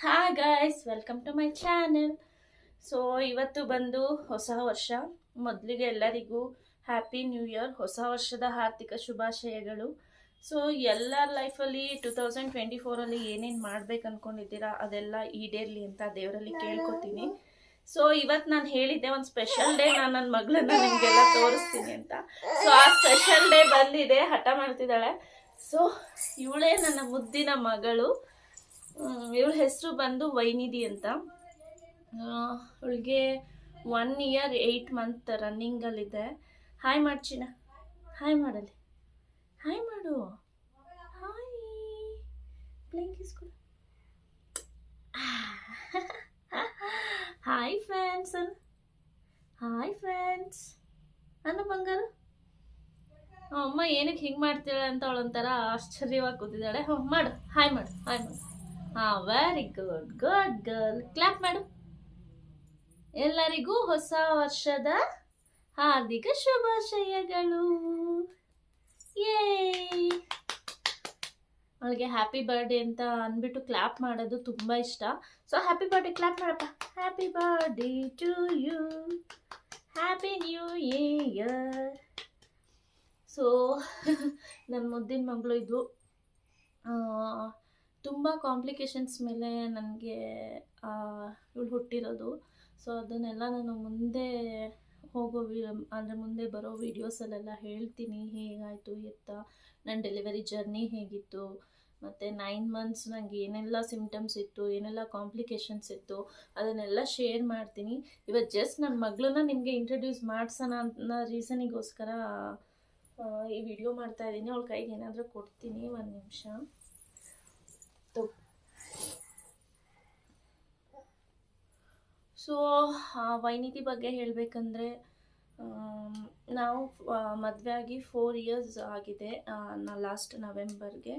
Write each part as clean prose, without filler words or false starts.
Hi guys, welcome to my channel. So ಇವತ್ತು ಬಂದು ಹೊಸ ವರ್ಷ. ಮೊದಲಿಗೆ ಎಲ್ಲರಿಗೂ ಹ್ಯಾಪಿ ನ್ಯೂ ಇಯರ್, ಹೊಸ ವರ್ಷದ ಹಾರ್ದಿಕ ಶುಭಾಶಯಗಳು. ಸೊ ಎಲ್ಲರ ಲೈಫಲ್ಲಿ 2024ಅಲ್ಲಿ ಏನೇನು ಮಾಡ್ಬೇಕು ಅಂದ್ಕೊಂಡಿದ್ದೀರಾ ಅದೆಲ್ಲ ಈಡೇರಲಿ ಅಂತ ದೇವರಲ್ಲಿ ಕೇಳ್ಕೊತೀನಿ. ಸೊ ಇವತ್ತು ನಾನು ಹೇಳಿದ್ದೆ ಒಂದು ಸ್ಪೆಷಲ್ ಡೇ, ನಾನು ನನ್ನ ಮಗಳನ್ನ ನಿಮಗೆಲ್ಲ ತೋರಿಸ್ತೀನಿ ಅಂತ. ಸೊ ಆ ಸ್ಪೆಷಲ್ ಡೇ ಬಂದಿದೆ, ಹಠ ಮಾಡ್ತಿದ್ದಾಳೆ. ಸೊ ಇವಳೇ ನನ್ನ ಮುದ್ದಿನ ಮಗಳು. ಇವಳ ಹೆಸರು ಬಂದು ವೈನಿಧಿ ಅಂತ. ಅವಳಿಗೆ 1 ಇಯರ್ 8 ಮಂತ್ ರನ್ನಿಂಗಲ್ಲಿದೆ. ಹಾಯ್ ಮಾಡ್ಚಿನ, ಹಾಯ್ ಮಾಡಲಿ, ಹಾಯ್ ಮಾಡು, ಹಾಯ್ ಪ್ಲೇಯಿಂಗ್ ಕಿಸ್ಕೊಡು. ಹಾಯ್ ಫ್ರೆಂಡ್ಸ್, ಹಾಯ್ ಫ್ರೆಂಡ್ಸ್ ಅನ್ನ ಬಂಗಾರ. ಅಮ್ಮ ಏನಕ್ಕೆ ಹಿಂಗೆ ಮಾಡ್ತಾಳೆ ಅಂತ ಅವಳೊಂಥರ ಆಶ್ಚರ್ಯವಾಗಿ ಕೂತಿದ್ದಾಳೆ. ಮಾಡು, ಹಾಯ್ ಮಾಡು, ಹಾಯ್ ಮಾಡು. Very good, good girl. Clap ಮಾಡು. ಎಲ್ಲರಿಗೂ ಹೊಸ ವರ್ಷದ ಹಾರ್ದಿಕ ಶುಭಾಶಯಗಳು. ಯೇ, ಅವಳಿಗೆ ಹ್ಯಾಪಿ ಬರ್ಡೇ ಅಂತ ಅಂದ್ಬಿಟ್ಟು ಕ್ಲಾಪ್ ಮಾಡೋದು ತುಂಬ ಇಷ್ಟ. ಸೊ ಹ್ಯಾಪಿ ಬರ್ಡೇ ಕ್ಲಾಪ್ ಮಾಡಪ್ಪ. Happy birthday to you, happy new year. So ನನ್ನ ಮುದ್ದಿನ ಮಗಳು ಇದು. ತುಂಬ ಕಾಂಪ್ಲಿಕೇಶನ್ಸ್ ಮೇಲೆ ನನಗೆ ಇವಳು ಹುಟ್ಟಿರೋದು. ಸೊ ಅದನ್ನೆಲ್ಲ ನಾನು ಮುಂದೆ ಹೋಗೋ ಅಂದರೆ ಮುಂದೆ ಬರೋ ವೀಡಿಯೋಸಲ್ಲೆಲ್ಲ ಹೇಳ್ತೀನಿ, ಹೇಗಾಯಿತು ಎತ್ತ, ನನ್ನ ಡೆಲಿವರಿ ಜರ್ನಿ ಹೇಗಿತ್ತು, ಮತ್ತು 9 ಮಂತ್ಸ್ ನನಗೆ ಏನೆಲ್ಲ ಸಿಮ್ಟಮ್ಸ್ ಇತ್ತು, ಏನೆಲ್ಲ ಕಾಂಪ್ಲಿಕೇಶನ್ಸ್ ಇತ್ತು, ಅದನ್ನೆಲ್ಲ ಶೇರ್ ಮಾಡ್ತೀನಿ. ಇವತ್ತು ಜಸ್ಟ್ ನನ್ನ ಮಗಳನ್ನ ನಿಮಗೆ ಇಂಟ್ರಡ್ಯೂಸ್ ಮಾಡಿಸೋಣ ಅನ್ನೋ ರೀಸನಿಗೋಸ್ಕರ ಈ ವಿಡಿಯೋ ಮಾಡ್ತಾಯಿದ್ದೀನಿ. ಅವಳ ಕೈಗೆ ಏನಾದರೂ ಕೊಡ್ತೀನಿ, 1 ನಿಮಿಷ. ಸೊ ವೈನಿಧಿ ಬಗ್ಗೆ ಹೇಳಬೇಕಂದ್ರೆ, ನಾವು ಮದುವೆ ಆಗಿ 4 ಇಯರ್ಸ್ ಆಗಿದೆ. ಲಾಸ್ಟ್ ನವೆಂಬರ್ಗೆ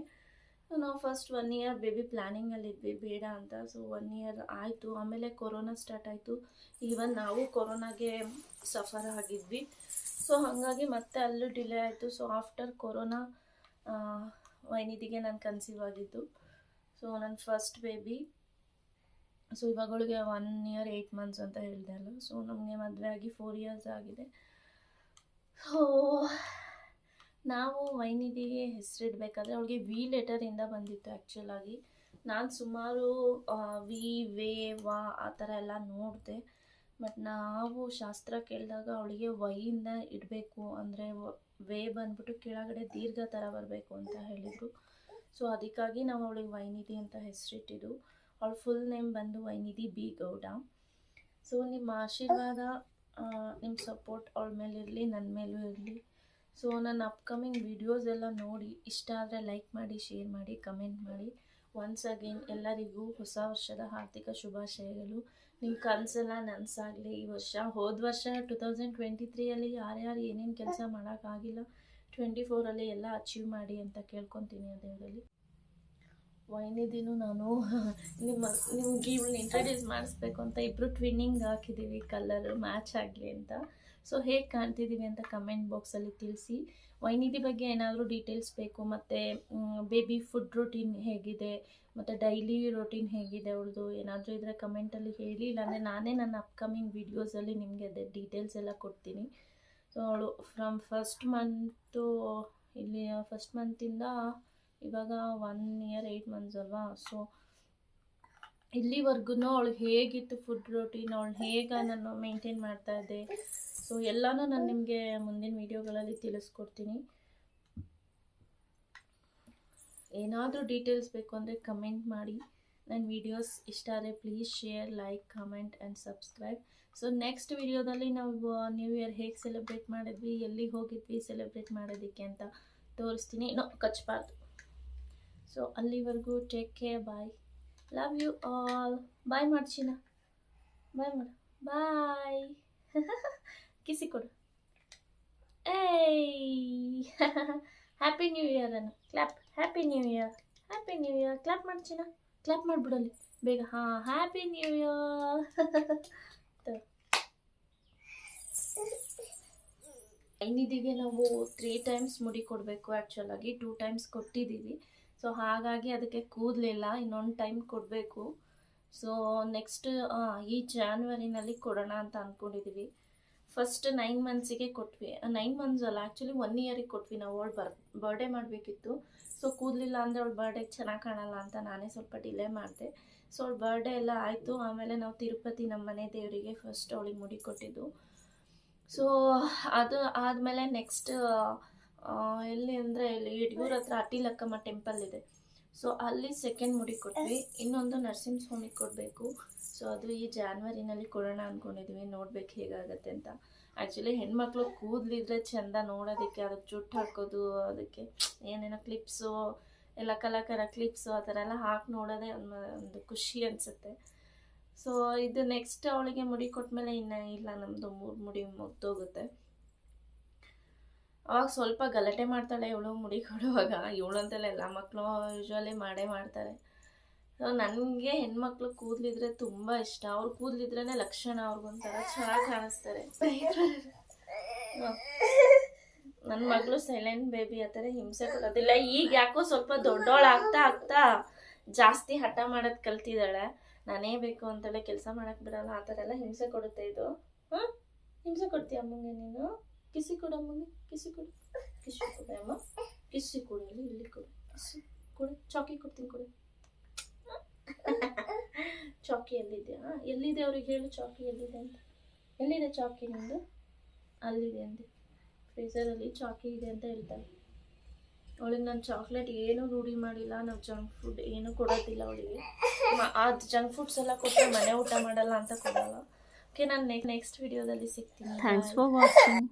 ನಾವು ಫಸ್ಟ್ 1 ಇಯರ್ ಬೇಬಿ ಪ್ಲ್ಯಾನಿಂಗಲ್ಲಿದ್ವಿ, ಬೇಡ ಅಂತ. ಸೊ 1 ಇಯರ್ ಆಯಿತು, ಆಮೇಲೆ ಕೊರೋನಾ ಸ್ಟಾರ್ಟ್ ಆಯಿತು. ಈವನ್ ನಾವು ಕೊರೋನಾಗೆ ಸಫರ್ ಆಗಿದ್ವಿ. ಸೊ ಹಾಗಾಗಿ ಮತ್ತೆ ಅಲ್ಲೂ ಡಿಲೇ ಆಯಿತು. ಸೊ ಆಫ್ಟರ್ ಕೊರೋನಾ ವೈನಿಧಿಗೆ ನಾನು ಕನ್ಸೀವ್ ಆಗಿದ್ದು. ಸೊ ನನ್ನ ಫಸ್ಟ್ ಬೇಬಿ. ಸೊ ಇವಾಗಳಿಗೆ 1 ಇಯರ್ 8 ಮಂತ್ಸ್ ಅಂತ ಹೇಳಿದೆ ಅಲ್ಲ. ಸೊ ನಮಗೆ ಮದುವೆ ಆಗಿ 4 ಇಯರ್ಸ್ ಆಗಿದೆ. ಸೊ ನಾವು ವೈನಿಧಿಗೆ ಹೆಸರಿಡಬೇಕಾದ್ರೆ ಅವಳಿಗೆ ವಿ ಲೆಟರಿಂದ ಬಂದಿತ್ತು ಆ್ಯಕ್ಚುಲಾಗಿ. ನಾನು ಸುಮಾರು ವಿ, ವೇ, ವಾ ಆ ಥರ ಎಲ್ಲ ನೋಡಿದೆ. ಬಟ್ ನಾವು ಶಾಸ್ತ್ರ ಕೇಳಿದಾಗ ಅವಳಿಗೆ ವೈಯಿಂದ ಇಡಬೇಕು, ಅಂದರೆ ವೇ ಬಂದ್ಬಿಟ್ಟು ಕೆಳಗಡೆ ದೀರ್ಘ ಥರ ಬರಬೇಕು ಅಂತ ಹೇಳಿದರು. ಸೊ ಅದಕ್ಕಾಗಿ ನಾವು ಅವಳಿಗೆ ವೈನಿಧಿ ಅಂತ ಹೆಸರಿಟ್ಟಿದ್ದು. ಅವಳ ಫುಲ್ ನೇಮ್ ಬಂದು ವೈನಿಧಿ ಬಿ ಗೌಡ. ಸೊ ನಿಮ್ಮ ಆಶೀರ್ವಾದ, ನಿಮ್ಮ ಸಪೋರ್ಟ್ ಅವಳ ಮೇಲೆ ಇರಲಿ, ನನ್ನ ಮೇಲೂ ಇರಲಿ. ಸೊ ನನ್ನ ಅಪ್ಕಮಿಂಗ್ ವೀಡಿಯೋಸ್ ಎಲ್ಲ ನೋಡಿ ಇಷ್ಟ ಆದರೆ ಲೈಕ್ ಮಾಡಿ, ಶೇರ್ ಮಾಡಿ, ಕಮೆಂಟ್ ಮಾಡಿ. ಒನ್ಸ್ ಅಗೇನ್ ಎಲ್ಲರಿಗೂ ಹೊಸ ವರ್ಷದ ಹಾರ್ದಿಕ ಶುಭಾಶಯಗಳು. ನಿಮ್ಮ ಕನಸೆಲ್ಲ ನನಸಾಗಲಿ ಈ ವರ್ಷ. ಹೋದ ವರ್ಷ 2023ಅಲ್ಲಿ ಯಾರ್ಯಾರು ಏನೇನು ಕೆಲಸ ಮಾಡೋಕ್ಕಾಗಿಲ್ಲ, 24ಅಲ್ಲಿ ಎಲ್ಲ ಅಚೀವ್ ಮಾಡಿ ಅಂತ ಕೇಳ್ಕೊತೀನಿ ಆ ದೇವರಲ್ಲಿ. ವೈನಿಧಿನೂ ನಾನು ನಿಮ್ಗೆ ಇವಳನ್ನ ಇಂಟ್ರಡ್ಯೂಸ್ ಮಾಡಿಸ್ಬೇಕು ಅಂತ ಇಬ್ಬರು ಟ್ವಿನ್ನಿಂಗ್ ಹಾಕಿದ್ದೀವಿ, ಕಲರ್ ಮ್ಯಾಚ್ ಆಗಲಿ ಅಂತ. ಸೊ ಹೇಗೆ ಕಾಣ್ತಿದ್ದೀವಿ ಅಂತ ಕಮೆಂಟ್ ಬಾಕ್ಸಲ್ಲಿ ತಿಳಿಸಿ. ವೈನಿಧಿ ಬಗ್ಗೆ ಏನಾದರೂ ಡೀಟೇಲ್ಸ್ ಬೇಕು, ಮತ್ತು ಬೇಬಿ ಫುಡ್ ರೂಟೀನ್ ಹೇಗಿದೆ, ಮತ್ತು ಡೈಲಿ ರೂಟೀನ್ ಹೇಗಿದೆ ಅವಳದು, ಏನಾದರೂ ಇದ್ದರೆ ಕಮೆಂಟಲ್ಲಿ ಹೇಳಿ. ಇಲ್ಲಾಂದರೆ ನಾನೇ ನನ್ನ ಅಪ್ಕಮಿಂಗ್ ವೀಡಿಯೋಸಲ್ಲಿ ನಿಮಗೆ ಅದೇ ಡೀಟೇಲ್ಸ್ ಎಲ್ಲ ಕೊಡ್ತೀನಿ. ಸೊ ಅವಳು ಫ್ರಮ್ ಫಸ್ಟ್ ಮಂತು, ಇಲ್ಲಿ ಫಸ್ಟ್ ಮಂತಿಂದ ಇವಾಗ 1 ಇಯರ್ 8 ಮಂತ್ಸ್ ಅಲ್ವಾ. ಸೊ ಇಲ್ಲಿವರೆಗೂ ಅವಳು ಹೇಗಿತ್ತು ಫುಡ್ ರೂಟೀನ್, ಅವಳು ಹೇಗೆ ನಾನು ಮೇಂಟೈನ್ ಮಾಡ್ತಾಯಿದ್ದೆ, ಸೊ ಎಲ್ಲನೂ ನಾನು ನಿಮಗೆ ಮುಂದಿನ ವೀಡಿಯೋಗಳಲ್ಲಿ ತಿಳಿಸ್ಕೊಡ್ತೀನಿ. ಏನಾದರೂ ಡೀಟೇಲ್ಸ್ ಬೇಕು ಅಂದರೆ ಕಮೆಂಟ್ ಮಾಡಿ. ನನ್ನ ವೀಡಿಯೋಸ್ ಇಷ್ಟ ಆದರೆ please share, like, comment and subscribe. So next ವೀಡಿಯೋದಲ್ಲಿ ನಾವು ನ್ಯೂ ಇಯರ್ ಹೇಗೆ ಸೆಲೆಬ್ರೇಟ್ ಮಾಡಿದ್ವಿ, ಎಲ್ಲಿಗೆ ಹೋಗಿದ್ವಿ ಸೆಲೆಬ್ರೇಟ್ ಮಾಡೋದಕ್ಕೆ ಅಂತ ತೋರಿಸ್ತೀನಿ. ಕಚ್ಚಬಾರ್ದು. ಸೊ ಅಲ್ಲಿವರೆಗೂ take care, bye, love you all. Bye ಮಾಡ್ಚಿನ, ಬಾಯ್ ಮಾಡು, ಬಾಯ್. ಕಿಸಿ ಕೊಡು. ಏಯ್ ಹ್ಯಾಪಿ ನ್ಯೂ ಇಯರ್ ಅನ್ನು clap. Happy new year, happy new year. Clap ಮಾಡ್ಚಿನ, ಕ್ಲಾಪ್ ಮಾಡಿಬಿಡಲಿ ಬೇಗ. ಹಾಂ, ಹ್ಯಾಪಿ ನ್ಯೂ ಇಯರ್. ವೈನಿಧಿಗೆ ನಾವು 3 ಟೈಮ್ಸ್ ಮುಡಿ ಕೊಡಬೇಕು. ಆ್ಯಕ್ಚುಲಾಗಿ 2 ಟೈಮ್ಸ್ ಕೊಟ್ಟಿದ್ದೀವಿ. ಸೊ ಹಾಗಾಗಿ ಅದಕ್ಕೆ ಕೂದಲಿಲ್ಲ, ಇನ್ನೊಂದು ಟೈಮ್ ಕೊಡಬೇಕು. ಸೊ ನೆಕ್ಸ್ಟ್ ಈ ಜಾನ್ವರಿನಲ್ಲಿ ಕೊಡೋಣ ಅಂತ ಅಂದ್ಕೊಂಡಿದ್ದೀವಿ. ಫಸ್ಟ್ 9 ಮಂತ್ಸಿಗೆ ಕೊಟ್ವಿ, 9 ಮಂತ್ಸ್ ಅಲ್ಲ ಆ್ಯಕ್ಚುಲಿ 1 ಇಯರಿಗೆ ಕೊಟ್ವಿ ನಾವು. ಅವಳು ಬರ್ಡೇ ಮಾಡಬೇಕಿತ್ತು. ಸೊ ಕೂದಲಿಲ್ಲ ಅಂದರೆ ಅವಳು ಬರ್ಡೇಗೆ ಚೆನ್ನಾಗಿ ಕಾಣಲ್ಲ ಅಂತ ನಾನೇ ಸ್ವಲ್ಪ ಡಿಲೇ ಮಾಡಿದೆ. ಸೊ ಅವಳು ಬರ್ಡೇ ಎಲ್ಲ ಆಯಿತು. ಆಮೇಲೆ ನಾವು ತಿರುಪತಿ ನಮ್ಮ ಮನೆ ದೇವರಿಗೆ ಫಸ್ಟ್ ಅವಳಿಗೆ ಮುಡಿ ಕೊಟ್ಟಿದ್ದು. ಸೊ ಅದು ಆದಮೇಲೆ ನೆಕ್ಸ್ಟ್ ಎಲ್ಲಿ ಅಂದರೆ ಇಲ್ಲಿ ಯಡ್ಯೂರ್ ಹತ್ರ ಅಟಿಲಕ್ಕಮ್ಮ ಟೆಂಪಲ್ ಇದೆ. ಸೊ ಅಲ್ಲಿ ಸೆಕೆಂಡ್ ಮುಡಿ ಕೊಟ್ವಿ. ಇನ್ನೊಂದು ನರಸಿಂಹಸ್ವಾಮಿಗೆ ಕೊಡಬೇಕು. ಸೊ ಅದು ಈ ಜಾನ್ವರಿನಲ್ಲಿ ಕೊಡೋಣ ಅಂದ್ಕೊಂಡಿದ್ವಿ. ನೋಡ್ಬೇಕು ಹೇಗಾಗತ್ತೆ ಅಂತ. ಆ್ಯಕ್ಚುಲಿ ಹೆಣ್ಮಕ್ಳು ಕೂದಲಿದ್ರೆ ಚೆಂದ ನೋಡೋದಕ್ಕೆ, ಅದಕ್ಕೆ ಜುಟ್ಟು ಹಾಕೋದು, ಅದಕ್ಕೆ ಏನೇನೋ ಕ್ಲಿಪ್ಸು ಎಲ್ಲ ಕಲರ್ ಕ್ಲಿಪ್ಸು ಆ ಥರ ಎಲ್ಲ ಹಾಕಿ ನೋಡೋದೇ ಒಂದು ಖುಷಿ ಅನಿಸುತ್ತೆ. ಸೊ ಇದು ನೆಕ್ಸ್ಟ್ ಅವಳಿಗೆ ಮುಡಿ ಕೊಟ್ಮೇಲೆ ಇನ್ನು ಇಲ್ಲ, ನಮ್ಮದು 3 ಮುಡಿ ಮುಗ್ದೋಗುತ್ತೆ. ಅವಾಗ ಸ್ವಲ್ಪ ಗಲಾಟೆ ಮಾಡ್ತಾಳೆ ಇವಳು ಮುಡಿ ಕೊಡುವಾಗ. ಇವಳು ಅಂತಲ್ಲ, ಎಲ್ಲ ಮಕ್ಕಳು ಯೂಶ್ವಲಿ ಮಾಡೇ ಮಾಡ್ತಾರೆ. ಸೊ ನನಗೆ ಹೆಣ್ಮಕ್ಳು ಕೂದಲಿದ್ರೆ ತುಂಬ ಇಷ್ಟ. ಅವ್ರು ಕೂದಲಿದ್ರೇ ಲಕ್ಷಣ, ಅವ್ರಿಗೊಂಥರ ಚೆನ್ನಾಗಿ ಕಾಣಿಸ್ತಾರೆ. ನನ್ನ ಮಗಳು ಸೈಲೆಂಟ್ ಬೇಬಿ, ಆ ಥರ ಹಿಂಸೆ ಕೊಡೋದಿಲ್ಲ. ಈಗ ಯಾಕೋ ಸ್ವಲ್ಪ ದೊಡ್ಡವಳು ಆಗ್ತಾ ಜಾಸ್ತಿ ಹಠ ಮಾಡೋದು ಕಲ್ತಿದ್ದಾಳೆ. ನಾನೇ ಬೇಕು ಅಂತಲೇ ಕೆಲಸ ಮಾಡೋಕ್ಕೆ ಬಿಡಲ್ಲ. ಆ ಥರ ಎಲ್ಲ ಹಿಂಸೆ ಕೊಡುತ್ತೆ ಇದು. ಹಾಂ, ಹಿಂಸೆ ಕೊಡ್ತೀಯ ಅಮ್ಮಂಗೆ ನೀನು? ಕಿಸಿ ಕೊಡು ಅಮ್ಮಂಗೆ, ಕಿಸಿ ಕೊಡು ಅಮ್ಮ, ಕಿಸಿ ಕೊಡು, ಇಲ್ಲಿ ಕೊಡು, ಕಿಸಿ ಕೊಡು, ಚಾಕಿ ಕೊಡ್ತೀನಿ ಕೊಡು. ಚಾಕಿ ಎಲ್ಲಿದೆಯಾ? ಎಲ್ಲಿದೆ ಅವ್ರಿಗೆ ಹೇಳು, ಚಾಕಿ ಎಲ್ಲಿದೆ ಅಂತ. ಎಲ್ಲಿದೆ ಚಾಕಿ ನಿಂದು? ಅಲ್ಲಿದೆ ಅಂದೆ, ಫ್ರೀಸರಲ್ಲಿ ಚಾಕಿ ಇದೆ ಅಂತ ಹೇಳ್ತಾರೆ. ಅವಳಿಗೆ ನಾನು ಚಾಕ್ಲೇಟ್ ಏನೂ ರೂಢಿ ಮಾಡಿಲ್ಲ. ನಾವು ಜಂಕ್ ಫುಡ್ ಏನೂ ಕೊಡೋದಿಲ್ಲ ಅವಳಿಗೆ. ಅದು ಜಂಕ್ ಫುಡ್ಸ್ ಎಲ್ಲ ಕೊಟ್ಟರೆ ಮನೆ ಊಟ ಮಾಡಲ್ಲ ಅಂತ ಕೊಡಲ್ಲ. ಓಕೆ, ನಾನು ನೆಕ್ಸ್ಟ್ ವಿಡಿಯೋದಲ್ಲಿ ಸಿಗ್ತೀನಿ. Thanks for watching.